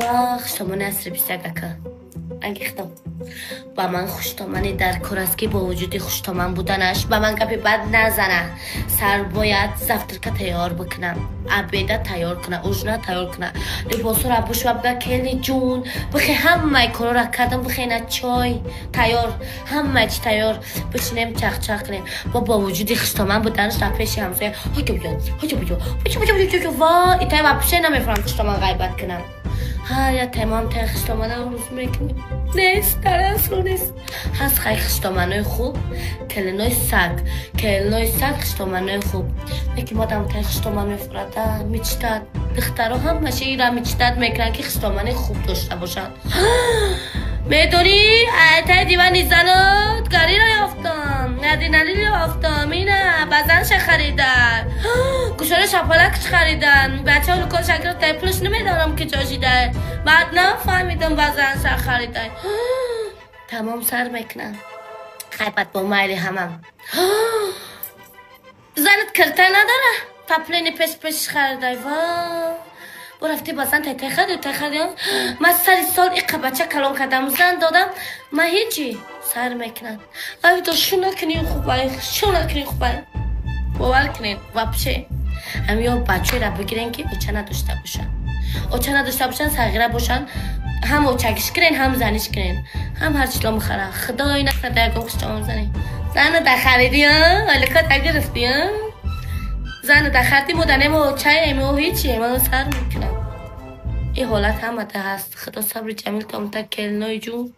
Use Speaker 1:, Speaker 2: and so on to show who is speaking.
Speaker 1: و خشتمان اصر بیسگکه انگیختم با من خوشتامنی در کار است که با وجود خوشتامن بودنش با من گپی بد نزنه. سر باید زفترکه تیار بکنم، عبیده تیار کنه، اجنه تیار کنه، لباسو را بوش و بگه کلی جون بخی همه کارو را کردم، بخی نه چای تیار، همه چی تیار بچینیم چخ چخ کنیم. با وجود خوشتامن بودنش در پیش همسایه هاجو بیاد و ایتای و پیشه نمیفرم خوشتامن غیبت کنم. هر یا تمام تا خشتامنه روز میکنیم. نیست در اصل نیست. هست خیلی خشتامنه خوب، کلنای سگ خشتامنه خوب. یکی مادم تا خشتامنه فرده میچتد، دخترها هم مشه ای را میچتد میکنن که خشتامنه خوب داشته باشن. میدونی ایتای دیوانی زنات گاری را یافتم، ندینالی را یافتم، اینه بزنش خریدن، گوشاره شپالک خریدن، بچه ها لکان شکر تایپلش نمیدارم که جاشیده، بعد نفهمیدم بزنش خریدن. تمام سر میکنم خیبت با میلی همم. زنت کرته نداره تپلینی پیش خریده. با رفتی بازن تای خریدی من سری سال ایقه بچه کلام کردم زن دادم من هیچی سر میکنن. اوی دو شو نکنی خوبه باور کنین وپشه همی ها بچه را بگیرین که اوچه نداشته باشن صغیره باشن، هم اوچکش کرین هم زنش کرین هم هر چیلا مخره. خدای نکنه دیگه خوشتام زنی زن دا خریدی ها الکا تگه رفتی ها زن دا خریدی مدنه ما اوچه ایمه و هیچی من سر میکنم. این حالت همه ده هست. خدا صبر جمیل تا کلنای جون